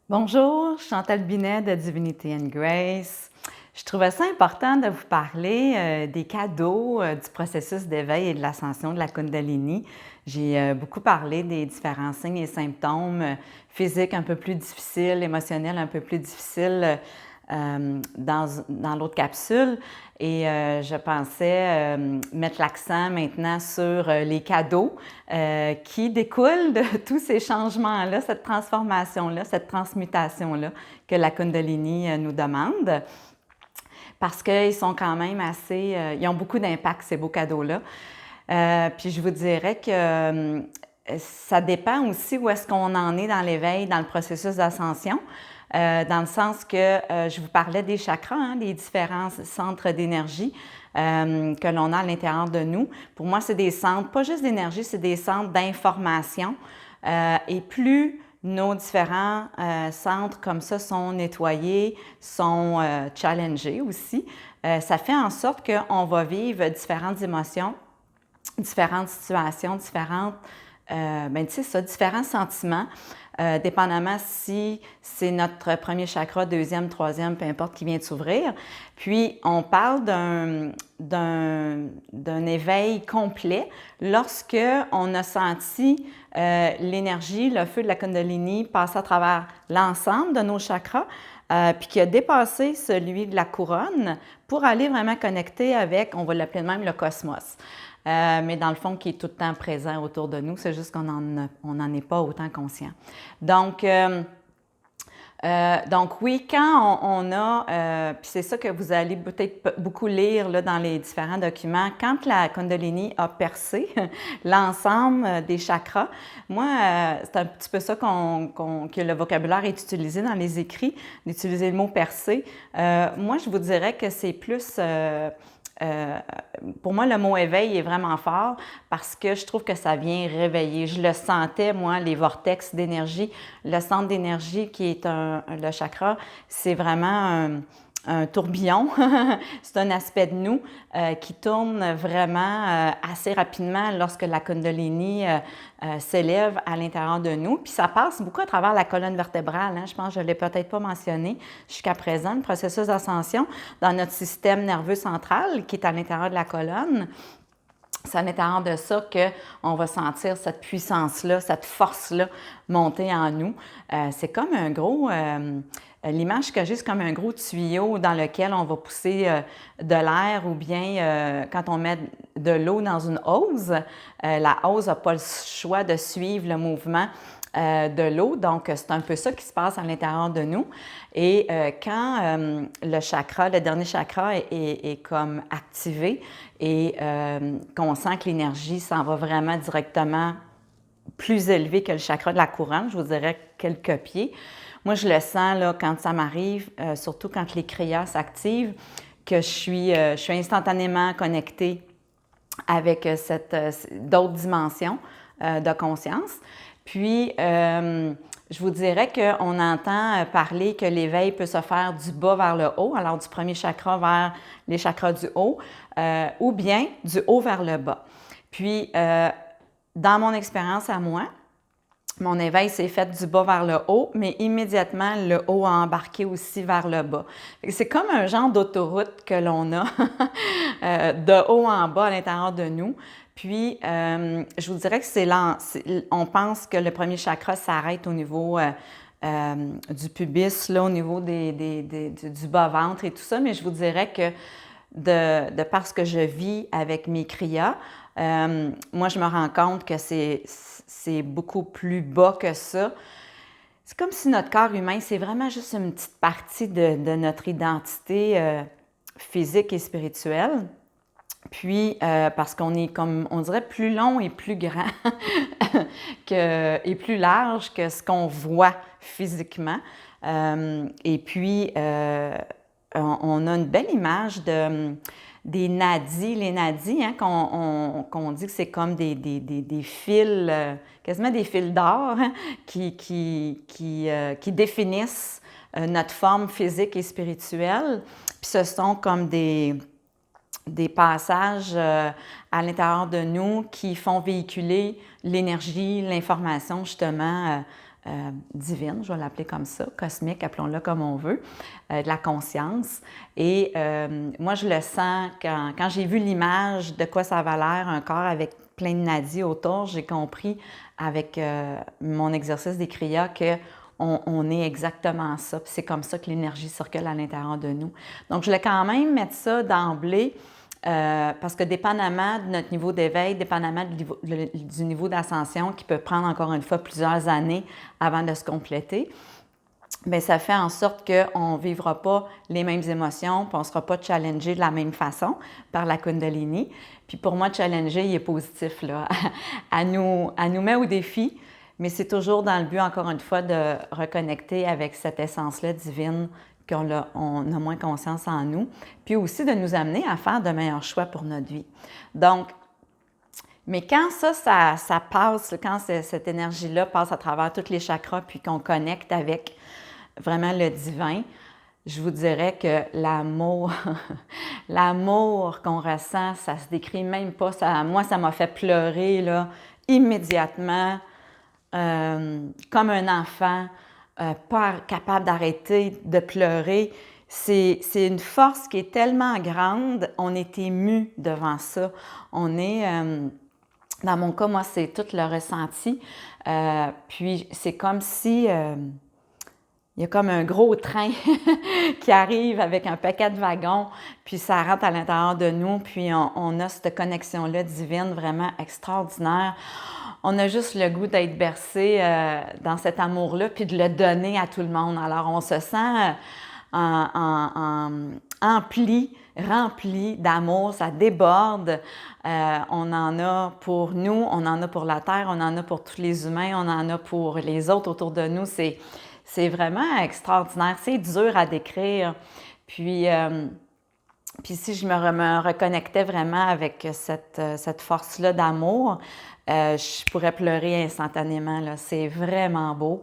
Bonjour, Chantal Binet de Divinity and Grace. Je trouvais ça important de vous parler des cadeaux du processus d'éveil et de l'ascension de la Kundalini. J'ai beaucoup parlé des différents signes et symptômes physiques un peu plus difficiles, émotionnels un peu plus difficiles dans l'autre capsule. Et je pensais mettre l'accent maintenant sur les cadeaux qui découlent de tous ces changements-là, cette transformation-là, cette transmutation-là que la Kundalini nous demande. Parce qu'ils sont quand même assez... ils ont beaucoup d'impact, ces beaux cadeaux-là. Puis je vous dirais que ça dépend aussi où est-ce qu'on en est dans l'éveil, dans le processus d'ascension. Dans le sens que je vous parlais des chakras, hein, des différents centres d'énergie que l'on a à l'intérieur de nous. Pour moi, c'est des centres, pas juste d'énergie, c'est des centres d'information. Et plus nos différents centres comme ça sont nettoyés, sont challengés aussi, ça fait en sorte qu'on va vivre différentes émotions, différentes situations, différentes, différents sentiments, dépendamment si c'est notre premier chakra, deuxième, troisième, peu importe, qui vient de s'ouvrir. Puis, on parle d'un éveil complet lorsque on a senti l'énergie, le feu de la Kundalini passer à travers l'ensemble de nos chakras, puis qui a dépassé celui de la couronne pour aller vraiment connecter avec, on va l'appeler même le cosmos. Mais dans le fond, qui est tout le temps présent autour de nous, c'est juste qu'on n'en est pas autant conscient. Donc oui, quand on a, puis c'est ça que vous allez peut-être beaucoup lire là, dans les différents documents, quand la Kundalini a percé l'ensemble des chakras, moi, c'est un petit peu ça que le vocabulaire est utilisé dans les écrits, d'utiliser le mot percer. Moi, je vous dirais que c'est plus... pour moi, le mot éveil est vraiment fort parce que je trouve que ça vient réveiller. Je le sentais, moi, les vortex d'énergie. Le centre d'énergie qui est le chakra, c'est vraiment un tourbillon. C'est un aspect de nous qui tourne vraiment assez rapidement lorsque la Kundalini s'élève à l'intérieur de nous. Puis ça passe beaucoup à travers la colonne vertébrale. Hein. Je pense que je ne l'ai peut-être pas mentionné jusqu'à présent, le processus d'ascension dans notre système nerveux central qui est à l'intérieur de la colonne. C'est à l'intérieur de ça qu'on va sentir cette puissance-là, cette force-là monter en nous. C'est comme un gros... l'image que j'ai, c'est comme un gros tuyau dans lequel on va pousser de l'air ou bien quand on met de l'eau dans une hose, la hose n'a pas le choix de suivre le mouvement de l'eau. Donc, c'est un peu ça qui se passe à l'intérieur de nous. Et quand le chakra, le dernier chakra est comme activé et qu'on sent que l'énergie s'en va vraiment directement plus élevée que le chakra de la couronne, je vous dirais quelques pieds. Moi, je le sens là, quand ça m'arrive, surtout quand les kriyas s'activent, que je suis instantanément connectée avec d'autres dimensions de conscience. Puis, je vous dirais qu'on entend parler que l'éveil peut se faire du bas vers le haut, alors du premier chakra vers les chakras du haut, ou bien du haut vers le bas. Puis, dans mon expérience à moi, mon éveil s'est fait du bas vers le haut, mais immédiatement, le haut a embarqué aussi vers le bas. C'est comme un genre d'autoroute que l'on a de haut en bas à l'intérieur de nous. Puis, je vous dirais que on pense que le premier chakra s'arrête au niveau du pubis, là, au niveau du bas-ventre et tout ça, mais je vous dirais que de parce que je vis avec mes kriyas, moi, je me rends compte que c'est beaucoup plus bas que ça. C'est comme si notre corps humain, c'est vraiment juste une petite partie de notre identité physique et spirituelle. Puis, parce qu'on est comme, on dirait, plus long et plus grand et plus large que ce qu'on voit physiquement. Et puis, on a une belle image des nadis. Les nadis, hein, qu'on dit que c'est comme des fils, quasiment des fils d'or, hein, qui définissent notre forme physique et spirituelle. Puis ce sont comme des passages à l'intérieur de nous qui font véhiculer l'énergie, l'information justement divine, je vais l'appeler comme ça, cosmique, appelons-le comme on veut, de la conscience. Et moi, je le sens quand j'ai vu l'image de quoi ça avait l'air, un corps avec plein de nadis autour, j'ai compris avec mon exercice des kriyas que on est exactement ça. C'est comme ça que l'énergie circule à l'intérieur de nous. Donc, je voulais quand même mettre ça d'emblée parce que dépendamment de notre niveau d'éveil, dépendamment du niveau d'ascension qui peut prendre encore une fois plusieurs années avant de se compléter, bien, ça fait en sorte qu'on ne vivra pas les mêmes émotions, puis on ne sera pas challengé de la même façon par la Kundalini. Puis pour moi, challenger, il est positif, là. Elle nous met au défi, mais c'est toujours dans le but, encore une fois, de reconnecter avec cette essence-là divine qu'on a moins conscience en nous, puis aussi de nous amener à faire de meilleurs choix pour notre vie. Donc, mais quand ça passe, quand cette énergie-là passe à travers tous les chakras, puis qu'on connecte avec vraiment le divin, je vous dirais que l'amour, l'amour qu'on ressent, ça se décrit même pas. Moi, ça m'a fait pleurer là, immédiatement, comme un enfant, pas capable d'arrêter de pleurer. C'est une force qui est tellement grande, on est ému devant ça. On est, dans mon cas, moi, c'est tout le ressenti. Puis c'est comme si il y a comme un gros train qui arrive avec un paquet de wagons, puis ça rentre à l'intérieur de nous, puis on a cette connexion-là divine vraiment extraordinaire. On a juste le goût d'être bercé dans cet amour-là, puis de le donner à tout le monde. Alors, on se sent rempli d'amour, ça déborde. On en a pour nous, on en a pour la Terre, on en a pour tous les humains, on en a pour les autres autour de nous. C'est vraiment extraordinaire. C'est dur à décrire. Puis si je me reconnectais vraiment avec cette force-là d'amour, je pourrais pleurer instantanément, là. C'est vraiment beau.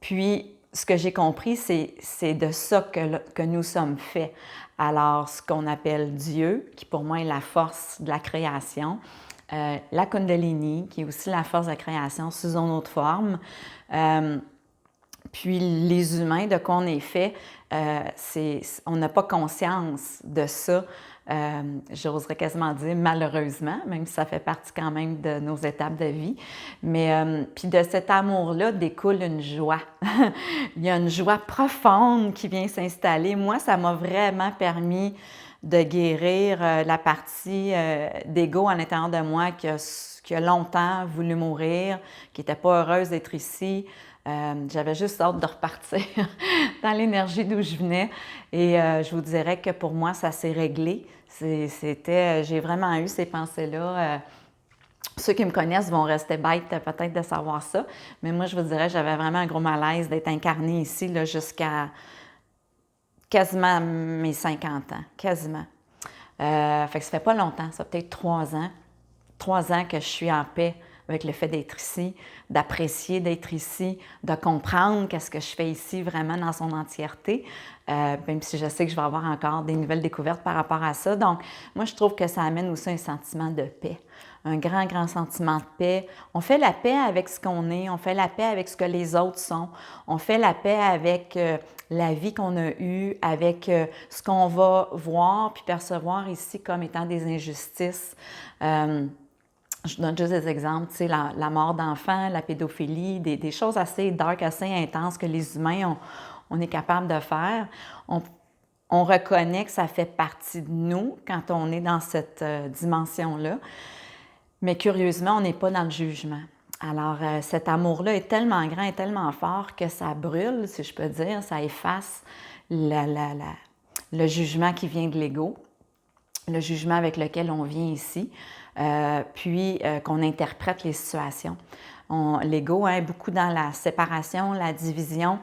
Puis, ce que j'ai compris, c'est de ça que nous sommes faits. Alors, ce qu'on appelle Dieu, qui pour moi est la force de la création, la Kundalini, qui est aussi la force de la création sous une autre forme, puis les humains, de quoi on est fait, on n'a pas conscience de ça. J'oserais quasiment dire malheureusement, même si ça fait partie quand même de nos étapes de vie. Mais puis de cet amour-là découle une joie. Il y a une joie profonde qui vient s'installer. Moi, ça m'a vraiment permis de guérir la partie d'ego à l'intérieur de moi qui a longtemps voulu mourir, qui n'était pas heureuse d'être ici. J'avais juste hâte de repartir dans l'énergie d'où je venais. Et je vous dirais que pour moi, ça s'est réglé. J'ai vraiment eu ces pensées-là. Ceux qui me connaissent vont rester bêtes peut-être de savoir ça. Mais moi, je vous dirais, j'avais vraiment un gros malaise d'être incarnée ici là, jusqu'à quasiment mes 50 ans. Quasiment. Fait que ça fait pas longtemps, ça fait peut-être 3 ans. 3 ans que je suis en paix avec le fait d'être ici, d'apprécier d'être ici, de comprendre qu'est-ce que je fais ici vraiment dans son entièreté, même si je sais que je vais avoir encore des nouvelles découvertes par rapport à ça. Donc, moi, je trouve que ça amène aussi un sentiment de paix, un grand, grand sentiment de paix. On fait la paix avec ce qu'on est, on fait la paix avec ce que les autres sont, on fait la paix avec la vie qu'on a eue, avec ce qu'on va voir puis percevoir ici comme étant des injustices. Je donne juste des exemples, tu sais, la mort d'enfants, la pédophilie, des choses assez dark, assez intenses que les humains, on est capable de faire. On reconnaît que ça fait partie de nous quand on est dans cette dimension-là. Mais curieusement, on n'est pas dans le jugement. Alors, cet amour-là est tellement grand et tellement fort que ça brûle, si je peux dire, ça efface le jugement qui vient de l'ego, le jugement avec lequel on vient ici. Puis qu'on interprète les situations. L'ego est beaucoup dans la séparation, la division,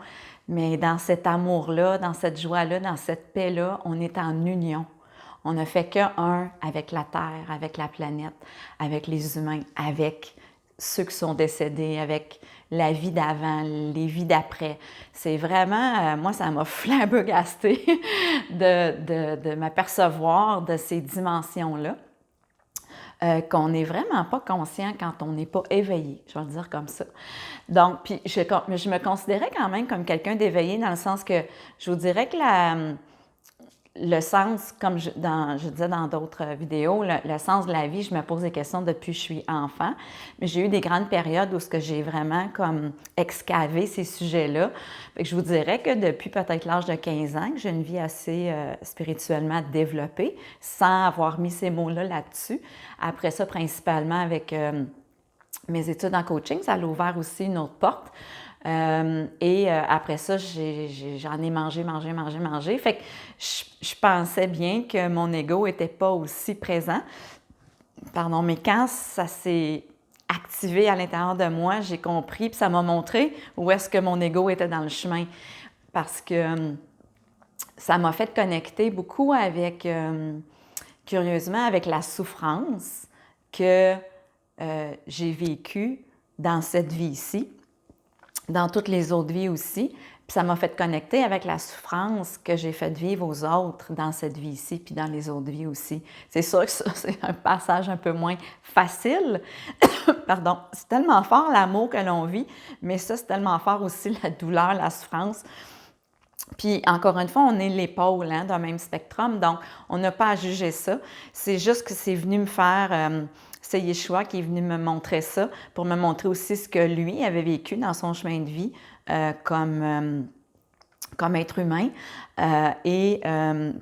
mais dans cet amour-là, dans cette joie-là, dans cette paix-là, on est en union. On ne fait qu'un avec la Terre, avec la planète, avec les humains, avec ceux qui sont décédés, avec la vie d'avant, les vies d'après. C'est vraiment, moi, ça m'a flabbergasté de m'apercevoir de ces dimensions-là. qu'on n'est vraiment pas conscient quand on n'est pas éveillé, je vais le dire comme ça. Donc, puis je me considérais quand même comme quelqu'un d'éveillé dans le sens que je vous dirais que le sens, comme je disais dans d'autres vidéos, le sens de la vie, je me pose des questions depuis que je suis enfant, mais j'ai eu des grandes périodes où ce que j'ai vraiment comme excavé ces sujets-là. Fait que je vous dirais que depuis peut-être l'âge de 15 ans, que j'ai une vie assez spirituellement développée, sans avoir mis ces mots-là là-dessus. Après ça, principalement avec mes études en coaching, ça a ouvert aussi une autre porte. Après ça, j'en ai mangé. Fait que je pensais bien que mon ego n'était pas aussi présent. Pardon, mais quand ça s'est activé à l'intérieur de moi, j'ai compris, puis ça m'a montré où est-ce que mon ego était dans le chemin. Parce que ça m'a fait connecter beaucoup avec, curieusement, avec la souffrance que j'ai vécue dans cette vie-ci, dans toutes les autres vies aussi. Puis ça m'a fait connecter avec la souffrance que j'ai fait vivre aux autres dans cette vie-ci, puis dans les autres vies aussi. C'est sûr que ça, c'est un passage un peu moins facile. Pardon. C'est tellement fort l'amour que l'on vit, mais ça, c'est tellement fort aussi la douleur, la souffrance. Puis, encore une fois, on est l'épaule d'un même spectrum, donc on n'a pas à juger ça. C'est juste que c'est venu me faire... c'est Yeshua qui est venu me montrer ça, pour me montrer aussi ce que lui avait vécu dans son chemin de vie comme être humain,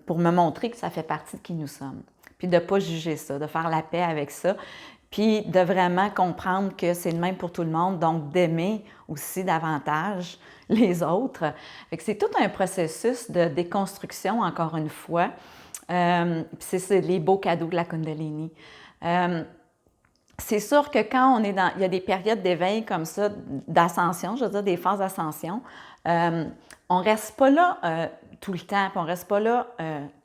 pour me montrer que ça fait partie de qui nous sommes. Puis de ne pas juger ça, de faire la paix avec ça, puis de vraiment comprendre que c'est le même pour tout le monde, donc d'aimer aussi davantage les autres. Fait que c'est tout un processus de déconstruction, encore une fois. Puis c'est les beaux cadeaux de la Kundalini. C'est sûr que quand on est dans... Il y a des périodes d'éveil comme ça, d'ascension, je veux dire des phases d'ascension, on ne reste pas là tout le temps, puis on ne reste pas là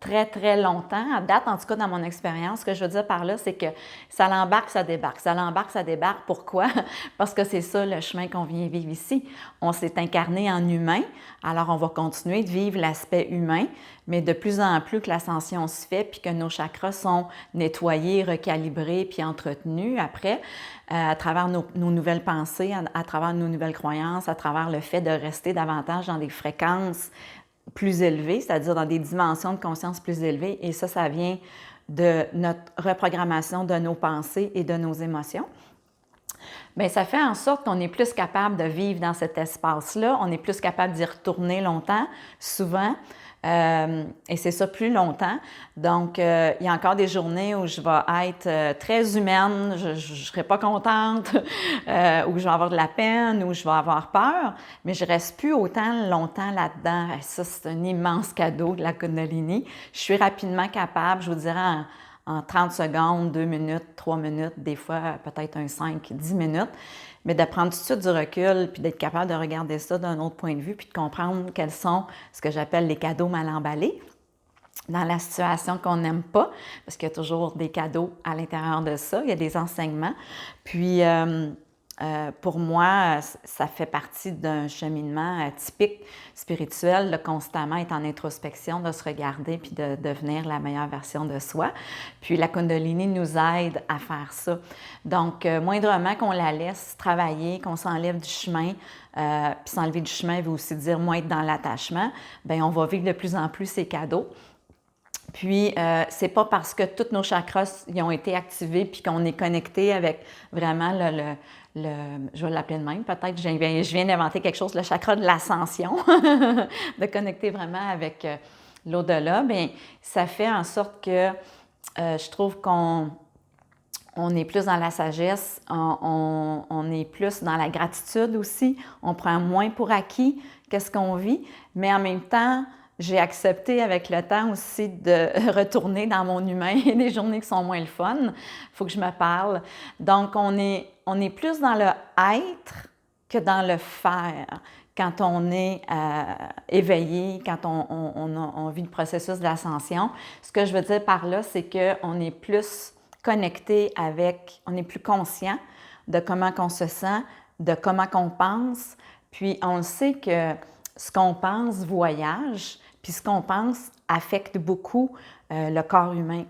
très, très longtemps. À date, en tout cas, dans mon expérience, ce que je veux dire par là, c'est que ça l'embarque, ça débarque, ça l'embarque, ça débarque. Pourquoi? Parce que c'est ça le chemin qu'on vient vivre ici. On s'est incarné en humain, alors on va continuer de vivre l'aspect humain, mais de plus en plus que l'ascension se fait, puis que nos chakras sont nettoyés, recalibrés, puis entretenus après, à travers nos nouvelles pensées, à travers nos nouvelles croyances, à travers le fait de rester davantage dans des fréquences plus élevées, c'est-à-dire dans des dimensions de conscience plus élevées. Et ça vient de notre reprogrammation de nos pensées et de nos émotions. Bien, ça fait en sorte qu'on est plus capable de vivre dans cet espace-là, on est plus capable d'y retourner longtemps, souvent, et c'est ça plus longtemps. Donc, il y a encore des journées où je vais être très humaine, je ne serai pas contente, où je vais avoir de la peine, où je vais avoir peur, mais je ne reste plus autant longtemps là-dedans. Et ça, c'est un immense cadeau de la Kundalini. Je suis rapidement capable, je vous dirais, en 30 secondes, 2 minutes, 3 minutes, des fois peut-être un 5, 10 minutes, mais de prendre tout de suite du recul, puis d'être capable de regarder ça d'un autre point de vue, puis de comprendre quels sont ce que j'appelle les cadeaux mal emballés dans la situation qu'on n'aime pas, parce qu'il y a toujours des cadeaux à l'intérieur de ça, il y a des enseignements. Puis, pour moi, ça fait partie d'un cheminement typique spirituel, de constamment être en introspection, de se regarder puis de devenir la meilleure version de soi. Puis la Kundalini nous aide à faire ça. Donc, moindrement qu'on la laisse travailler, qu'on s'enlève du chemin, puis s'enlever du chemin veut aussi dire moins être dans l'attachement, bien, on va vivre de plus en plus ces cadeaux. Puis, c'est pas parce que tous nos chakras y ont été activés puis qu'on est connecté avec vraiment je vais l'appeler de même, peut-être je viens d'inventer quelque chose, le chakra de l'ascension, de connecter vraiment avec l'au-delà. Bien, ça fait en sorte que je trouve qu'on est plus dans la sagesse, on est plus dans la gratitude aussi, on prend moins pour acquis qu'est-ce qu'on vit, mais en même temps, j'ai accepté avec le temps aussi de retourner dans mon humain. Il y a des journées qui sont moins le fun. Il faut que je me parle. Donc, on est plus dans le être que dans le faire quand on est éveillé, quand on vit le processus de l'ascension. Ce que je veux dire par là, c'est qu'on est plus connecté avec, on est plus conscient de comment on se sent, de comment on pense. Puis, on sait que ce qu'on pense voyage, puis ce qu'on pense affecte beaucoup le corps humain.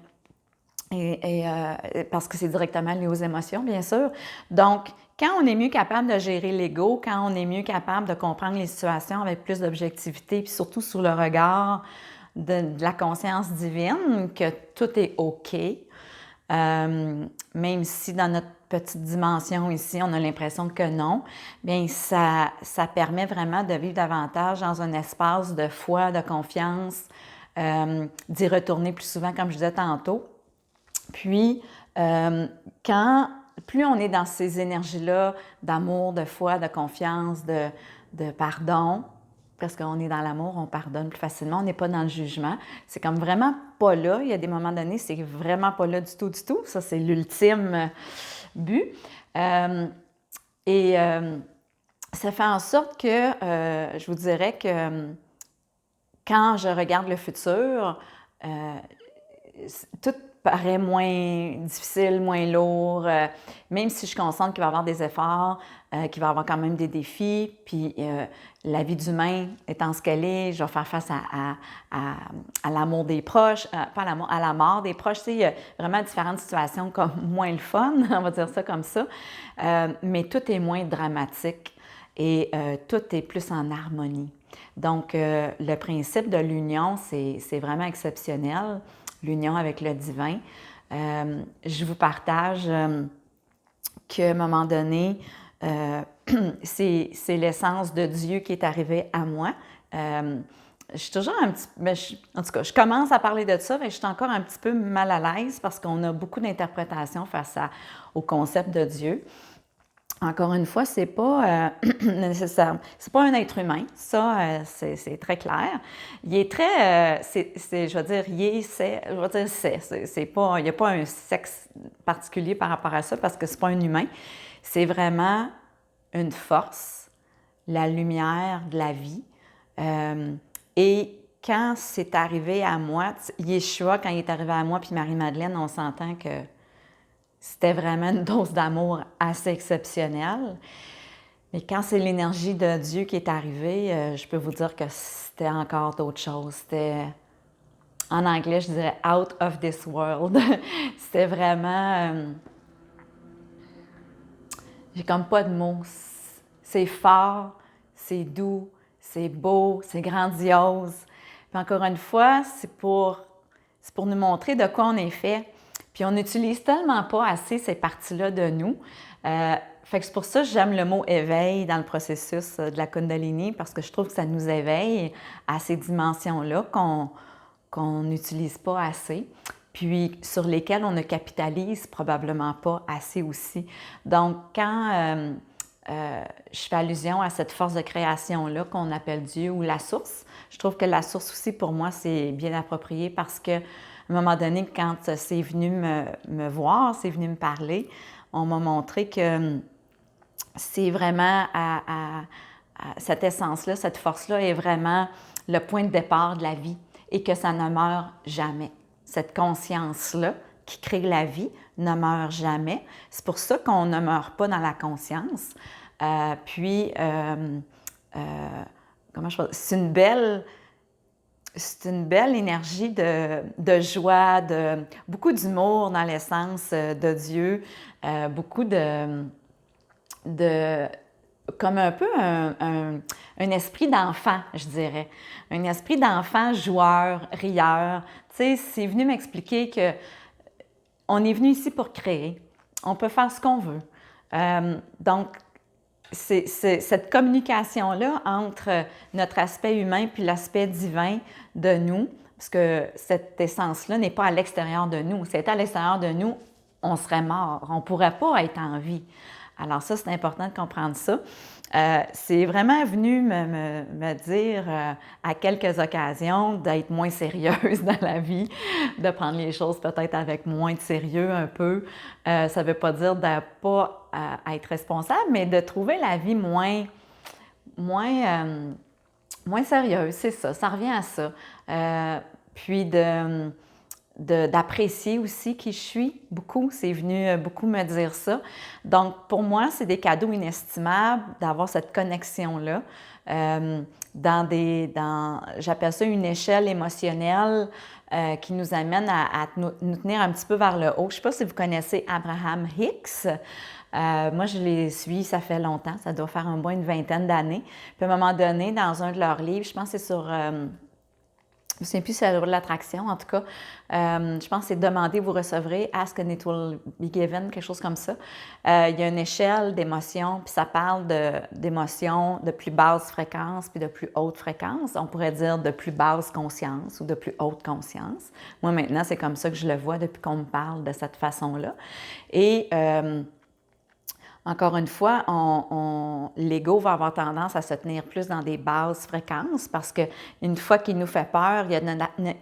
parce que c'est directement lié aux émotions, bien sûr. Donc, quand on est mieux capable de gérer l'ego, quand on est mieux capable de comprendre les situations avec plus d'objectivité, puis surtout sous le regard de la conscience divine, que tout est OK, même si dans notre petite dimension ici, on a l'impression que non, bien ça permet vraiment de vivre davantage dans un espace de foi, de confiance, d'y retourner plus souvent, comme je disais tantôt. Puis, plus on est dans ces énergies-là d'amour, de foi, de confiance, de pardon, parce qu'on est dans l'amour, on pardonne plus facilement, on n'est pas dans le jugement. C'est comme vraiment pas là. Il y a des moments donnés, c'est vraiment pas là du tout, du tout. Ça, c'est l'ultime but. Ça fait en sorte que je vous dirais que quand je regarde le futur, tout paraît moins difficile, moins lourd, même si je suis consciente qu'il va y avoir des efforts, qu'il va y avoir quand même des défis, puis la vie d'humain étant ce qu'elle est, je vais faire face à l'amour des proches, pas à l'amour, à la mort des proches. Tu sais, il y a vraiment différentes situations comme moins le fun, on va dire ça comme ça, mais tout est moins dramatique et tout est plus en harmonie. Donc, le principe de l'union, c'est vraiment exceptionnel, l'union avec le divin. Je vous partage qu'à un moment donné, c'est l'essence de Dieu qui est arrivée à moi. Je suis toujours un petit... en tout cas, je commence à parler de ça, mais je suis encore un petit peu mal à l'aise parce qu'on a beaucoup d'interprétations face au concept de Dieu. Encore une fois, c'est pas nécessaire. C'est pas un être humain, ça, c'est très clair. Il est très, je veux dire, c'est pas, il n'y a pas un sexe particulier par rapport à ça parce que c'est pas un humain. C'est vraiment une force, la lumière de la vie. Et quand c'est arrivé à moi, Yeshua, quand il est arrivé à moi, puis Marie-Madeleine, on s'entend que c'était vraiment une dose d'amour assez exceptionnelle. Mais quand c'est l'énergie de Dieu qui est arrivée, je peux vous dire que c'était encore d'autres choses. C'était, en anglais, je dirais « out of this world ». C'était vraiment... j'ai comme pas de mots. C'est fort, c'est doux, c'est beau, c'est grandiose. Puis encore une fois, c'est pour nous montrer de quoi on est fait. Puis on n'utilise tellement pas assez ces parties-là de nous. Fait que c'est pour ça que j'aime le mot « éveil » dans le processus de la Kundalini, parce que je trouve que ça nous éveille à ces dimensions-là qu'on n'utilise pas assez, puis sur lesquelles on ne capitalise probablement pas assez aussi. Donc, quand je fais allusion à cette force de création-là qu'on appelle Dieu ou la source, je trouve que la source aussi, pour moi, c'est bien approprié parce que à un moment donné, quand c'est venu me voir, c'est venu me parler, on m'a montré que c'est vraiment cette essence-là, cette force-là est vraiment le point de départ de la vie et que ça ne meurt jamais. Cette conscience-là qui crée la vie ne meurt jamais. C'est pour ça qu'on ne meurt pas dans la conscience. Comment je peux dire? C'est une belle énergie de joie, beaucoup d'humour dans l'essence de Dieu, beaucoup comme un peu un esprit d'enfant, je dirais. Un esprit d'enfant joueur, rieur. Tu sais, c'est venu m'expliquer que on est venu ici pour créer. On peut faire ce qu'on veut. Donc, c'est cette communication-là entre notre aspect humain puis l'aspect divin de nous, parce que cette essence-là n'est pas à l'extérieur de nous. Si elle était à l'extérieur de nous, on serait mort. On ne pourrait pas être en vie. Alors ça, c'est important de comprendre ça. C'est vraiment venu me dire à quelques occasions d'être moins sérieuse dans la vie, de prendre les choses peut-être avec moins de sérieux un peu. Ça ne veut pas dire de ne pas être responsable, mais de trouver la vie moins sérieuse, c'est ça, ça revient à ça. Puis d'apprécier aussi qui je suis, beaucoup. C'est venu beaucoup me dire ça. Donc, pour moi, c'est des cadeaux inestimables d'avoir cette connexion-là. J'appelle ça une échelle émotionnelle qui nous amène à nous tenir un petit peu vers le haut. Je ne sais pas si vous connaissez Abraham Hicks. Moi, je les suis, ça fait longtemps, ça doit faire une vingtaine d'années. Puis à un moment donné, dans un de leurs livres, je pense que c'est sur... je ne me souviens plus si c'est la loi de l'attraction, en tout cas. Je pense que c'est demander, vous recevrez, ask and it will be given, quelque chose comme ça. Il y a une échelle d'émotions, puis ça parle d'émotions de plus basse fréquence puis de plus haute fréquence. On pourrait dire de plus basse conscience ou de plus haute conscience. Moi, maintenant, c'est comme ça que je le vois depuis qu'on me parle de cette façon-là. Et encore une fois, l'ego va avoir tendance à se tenir plus dans des basses fréquences parce qu'une fois qu'il nous fait peur, il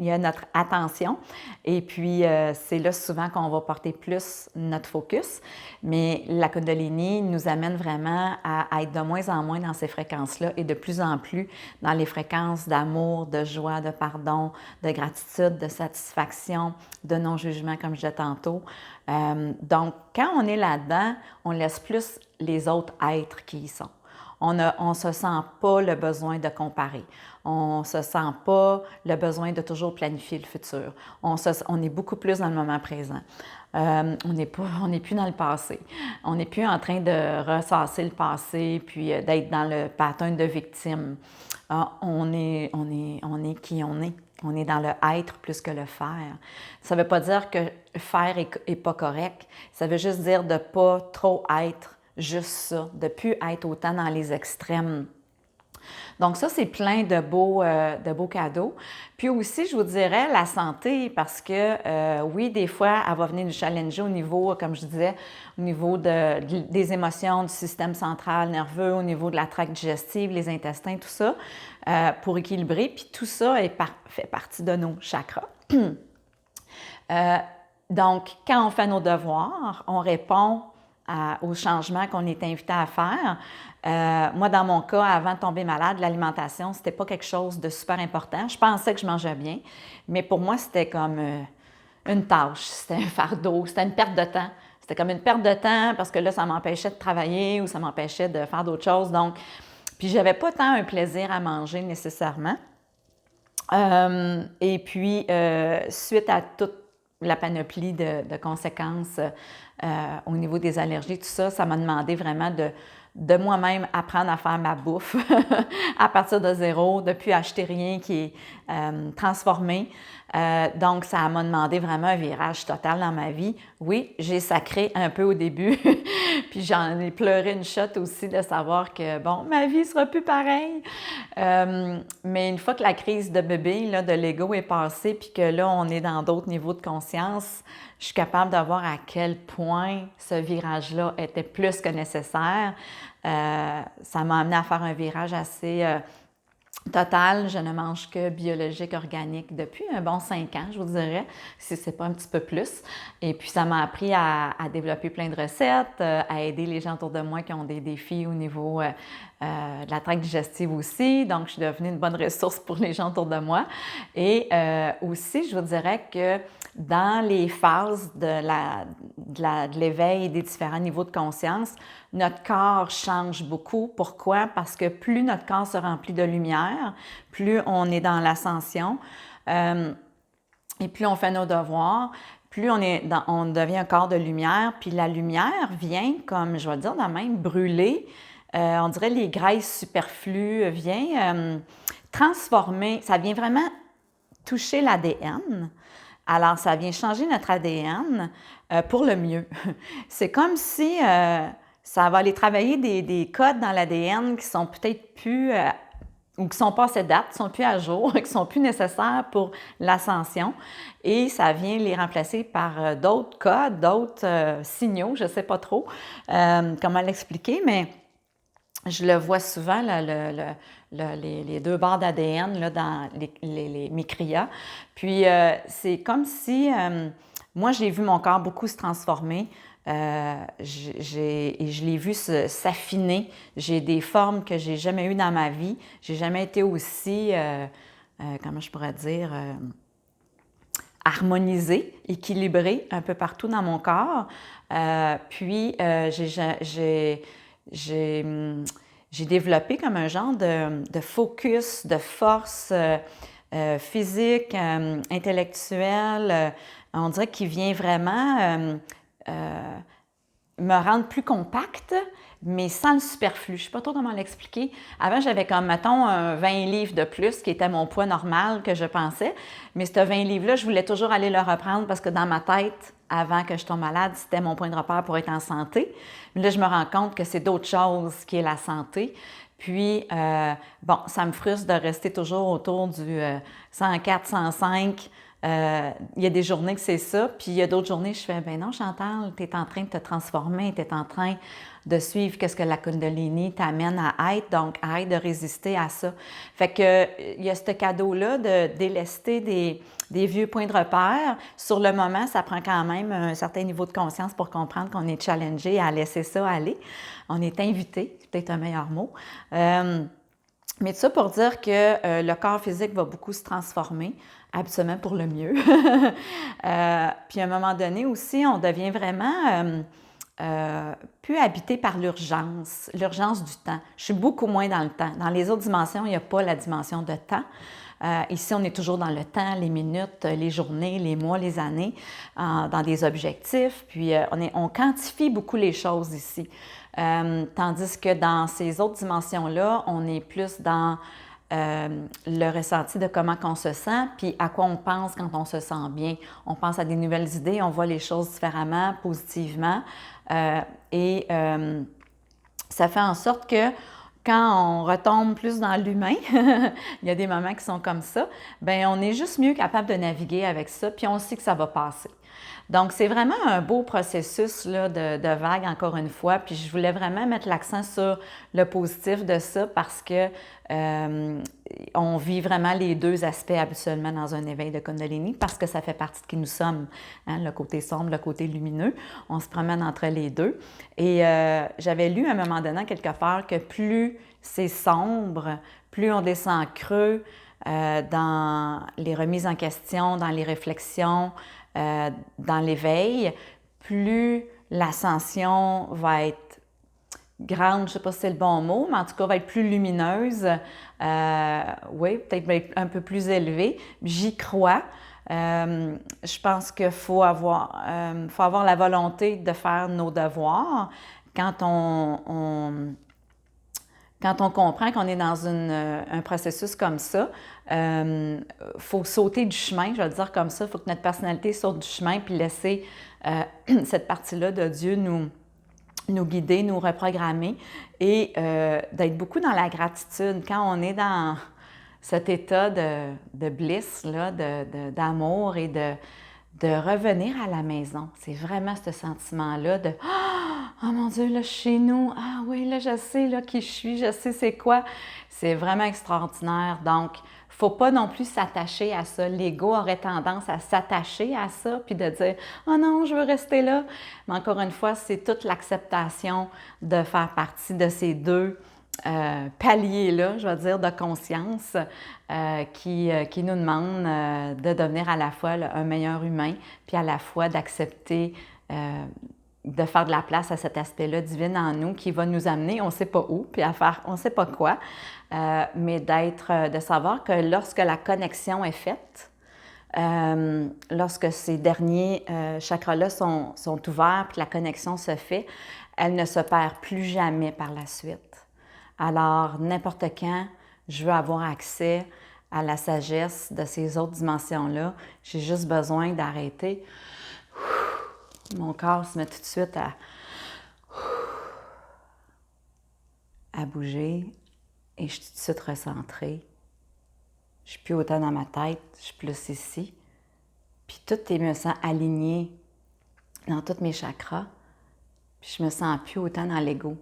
y a notre attention et puis c'est là souvent qu'on va porter plus notre focus. Mais la Kundalini nous amène vraiment à être de moins en moins dans ces fréquences-là et de plus en plus dans les fréquences d'amour, de joie, de pardon, de gratitude, de satisfaction, de non-jugement, comme je disais tantôt. Donc, quand on est là-dedans, on laisse plus les autres êtres qui y sont. On ne se sent pas le besoin de comparer. On ne se sent pas le besoin de toujours planifier le futur. On est beaucoup plus dans le moment présent. On n'est plus dans le passé. On n'est plus en train de ressasser le passé puis d'être dans le pattern de victime. On est qui on est. On est dans le être plus que le faire. Ça ne veut pas dire que faire est pas correct. Ça veut juste dire de ne pas trop être juste ça, de ne plus être autant dans les extrêmes. Donc ça, c'est plein de beaux cadeaux. Puis aussi, je vous dirais, la santé, parce que oui, des fois, elle va venir nous challenger au niveau, comme je disais, au niveau des émotions, du système central nerveux, au niveau de la tracte digestive, les intestins, tout ça, pour équilibrer. Puis tout ça fait partie de nos chakras. Donc, quand on fait nos devoirs, on répond aux changements qu'on est invité à faire. Moi, dans mon cas, avant de tomber malade, l'alimentation, c'était pas quelque chose de super important. Je pensais que je mangeais bien, mais pour moi, c'était comme une tâche, c'était un fardeau, c'était une perte de temps. C'était comme une perte de temps parce que là, ça m'empêchait de travailler ou ça m'empêchait de faire d'autres choses. Donc, puis j'avais pas tant un plaisir à manger nécessairement. Et puis, suite à toute la panoplie de conséquences au niveau des allergies, tout ça, ça m'a demandé vraiment de moi-même apprendre à faire ma bouffe à partir de zéro, de ne plus acheter rien qui est transformé. Donc, ça m'a demandé vraiment un virage total dans ma vie. Oui, j'ai sacré un peu au début, puis j'en ai pleuré une shot aussi de savoir que, bon, ma vie ne sera plus pareille. Mais une fois que la crise de bébé, là, de l'ego est passée, puis que là, on est dans d'autres niveaux de conscience, je suis capable de voir à quel point ce virage-là était plus que nécessaire. Ça m'a amené à faire un virage assez total. Je ne mange que biologique, organique depuis un bon 5 ans, je vous dirais, si ce n'est pas un petit peu plus. Et puis, ça m'a appris à développer plein de recettes, à aider les gens autour de moi qui ont des défis au niveau de la tracte digestive aussi. Donc, je suis devenue une bonne ressource pour les gens autour de moi. Et aussi, je vous dirais que dans les phases de l'éveil et des différents niveaux de conscience, notre corps change beaucoup. Pourquoi? Parce que plus notre corps se remplit de lumière, plus on est dans l'ascension et plus on fait nos devoirs, plus on devient un corps de lumière. Puis la lumière vient, comme je vais dire de même, brûler. On dirait les graisses superflues, vient transformer, ça vient vraiment toucher l'ADN. Alors, ça vient changer notre ADN pour le mieux. C'est comme si ça va aller travailler des codes dans l'ADN qui sont peut-être plus, ou qui sont passés date, qui sont plus à jour, qui sont plus nécessaires pour l'ascension. Et ça vient les remplacer par d'autres codes, d'autres signaux, je ne sais pas trop comment l'expliquer, mais je le vois souvent, là, les deux barres d'ADN là, dans les micria. Puis, c'est comme si, moi, j'ai vu mon corps beaucoup se transformer et je l'ai vu s'affiner. J'ai des formes que j'ai jamais eues dans ma vie. J'ai jamais été aussi, comment je pourrais dire, harmonisé, équilibré un peu partout dans mon corps. Puis, j'ai développé comme un genre de focus, de force physique, intellectuelle. On dirait qu'il vient vraiment me rendre plus compacte, mais sans le superflu. Je ne sais pas trop comment l'expliquer. Avant, j'avais comme, mettons, 20 livres de plus, qui était mon poids normal que je pensais. Mais ce 20 livres-là, je voulais toujours aller le reprendre parce que dans ma tête, avant que je tombe malade, c'était mon point de repère pour être en santé. Mais là, je me rends compte que c'est d'autres choses qui est la santé. Puis, bon, ça me frustre de rester toujours autour du 104, 105. Il y a des journées que c'est ça, puis il y a d'autres journées, je fais, ben non, Chantal, tu es en train de te transformer, tu es en train de suivre qu'est-ce que la Kundalini t'amène à être, donc arrête de résister à ça. Fait que il y a ce cadeau-là de délester des vieux points de repère. Sur le moment, ça prend quand même un certain niveau de conscience pour comprendre qu'on est challengé à laisser ça aller. On est invité, c'est peut-être un meilleur mot. Mais tout ça pour dire que le corps physique va beaucoup se transformer, absolument pour le mieux. Puis à un moment donné aussi, on devient vraiment plus habité par l'urgence du temps. Je suis beaucoup moins dans le temps. Dans les autres dimensions, il n'y a pas la dimension de temps. Ici, on est toujours dans le temps, les minutes, les journées, les mois, les années, dans des objectifs. Puis on quantifie beaucoup les choses ici. Tandis que dans ces autres dimensions-là, on est plus dans le ressenti de comment on se sent, puis à quoi on pense quand on se sent bien. On pense à des nouvelles idées, on voit les choses différemment, positivement. Et ça fait en sorte que quand on retombe plus dans l'humain, il y a des moments qui sont comme ça, bien, on est juste mieux capable de naviguer avec ça, puis on sait que ça va passer. Donc, c'est vraiment un beau processus là, de vague, encore une fois. Puis, je voulais vraiment mettre l'accent sur le positif de ça parce que on vit vraiment les deux aspects habituellement dans un éveil de Kundalini parce que ça fait partie de qui nous sommes, hein, le côté sombre, le côté lumineux. On se promène entre les deux. Et j'avais lu à un moment donné, quelque part, que plus c'est sombre, plus on descend creux dans les remises en question, dans les réflexions, dans l'éveil, plus l'ascension va être grande, je ne sais pas si c'est le bon mot, mais en tout cas va être plus lumineuse, oui, peut-être va être un peu plus élevée. J'y crois. Je pense qu'il faut avoir la volonté de faire nos devoirs quand quand on comprend qu'on est dans un processus comme ça. Faut sauter du chemin, je vais le dire comme ça. Il faut que notre personnalité saute du chemin puis laisser cette partie-là de Dieu nous guider, nous reprogrammer et d'être beaucoup dans la gratitude. Quand on est dans cet état de bliss, là, d'amour et de revenir à la maison. C'est vraiment ce sentiment-là de « Oh mon Dieu, là, chez nous, ah oui, là, je sais là, qui je suis, je sais c'est quoi. » C'est vraiment extraordinaire. Donc, il ne faut pas non plus s'attacher à ça. L'ego aurait tendance à s'attacher à ça puis de dire « Oh non, je veux rester là. » Mais encore une fois, c'est toute l'acceptation de faire partie de ces deux paliers-là, je vais dire, de conscience qui nous demandent de devenir à la fois là, un meilleur humain, puis à la fois d'accepter de faire de la place à cet aspect-là divin en nous qui va nous amener, on ne sait pas où, puis à faire on ne sait pas quoi, mais de savoir que lorsque la connexion est faite, lorsque ces derniers chakras-là sont ouverts, puis la connexion se fait, elle ne se perd plus jamais par la suite. Alors, n'importe quand, je veux avoir accès à la sagesse de ces autres dimensions-là. J'ai juste besoin d'arrêter. Mon corps se met tout de suite à bouger et je suis tout de suite recentrée. Je ne suis plus autant dans ma tête, je suis plus ici. Puis tout me sent aligné dans tous mes chakras. Puis je me sens plus autant dans l'ego.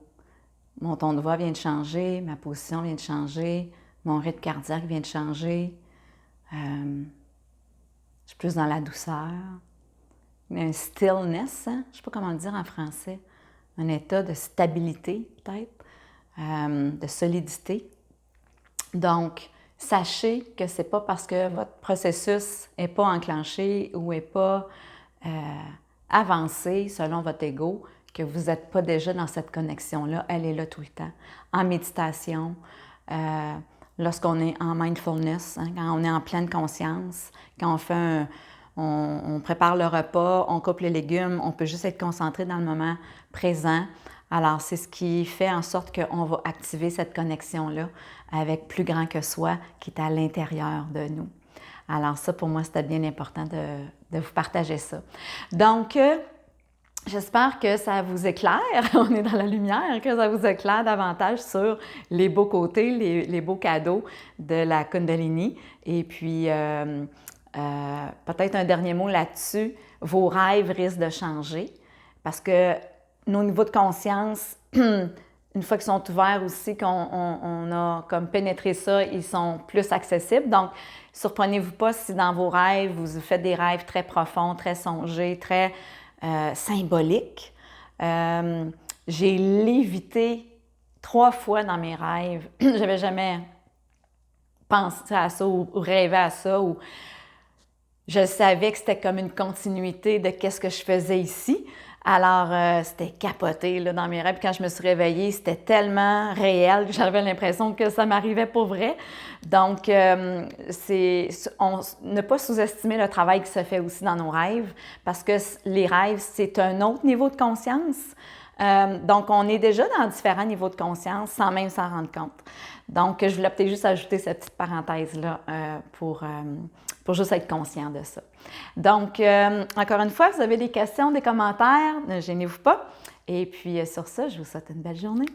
Mon ton de voix vient de changer, ma position vient de changer, mon rythme cardiaque vient de changer. Je suis plus dans la douceur. Un stillness, hein? Je ne sais pas comment le dire en français. Un état de stabilité, peut-être, de solidité. Donc, sachez que ce n'est pas parce que votre processus n'est pas enclenché ou n'est pas avancé selon votre ego que vous n'êtes pas déjà dans cette connexion-là. Elle est là tout le temps. En méditation, lorsqu'on est en mindfulness, hein, quand on est en pleine conscience, quand on fait on prépare le repas, on coupe les légumes, on peut juste être concentré dans le moment présent. Alors, c'est ce qui fait en sorte qu'on va activer cette connexion-là avec plus grand que soi qui est à l'intérieur de nous. Alors ça, pour moi, c'était bien important de vous partager ça. Donc, j'espère que ça vous éclaire, on est dans la lumière, que ça vous éclaire davantage sur les beaux côtés, les beaux cadeaux de la Kundalini. Et puis, peut-être un dernier mot là-dessus, vos rêves risquent de changer parce que nos niveaux de conscience, une fois qu'ils sont ouverts aussi, qu'on a comme pénétré ça, ils sont plus accessibles. Donc, surprenez-vous pas si dans vos rêves, vous faites des rêves très profonds, très songés, très symboliques. J'ai lévité 3 fois dans mes rêves. J'avais jamais pensé à ça ou rêvé à ça. Ou je savais que c'était comme une continuité de qu'est-ce que je faisais ici. Alors, c'était capoté là, dans mes rêves. Puis quand je me suis réveillée, c'était tellement réel que j'avais l'impression que ça m'arrivait pour vrai. Donc, ne pas sous-estimer le travail qui se fait aussi dans nos rêves, parce que les rêves, c'est un autre niveau de conscience. Donc, on est déjà dans différents niveaux de conscience sans même s'en rendre compte. Donc, je voulais peut-être juste ajouter cette petite parenthèse-là pour juste être conscient de ça. Donc, encore une fois, vous avez des questions, des commentaires, ne gênez-vous pas. Et puis, sur ça, je vous souhaite une belle journée.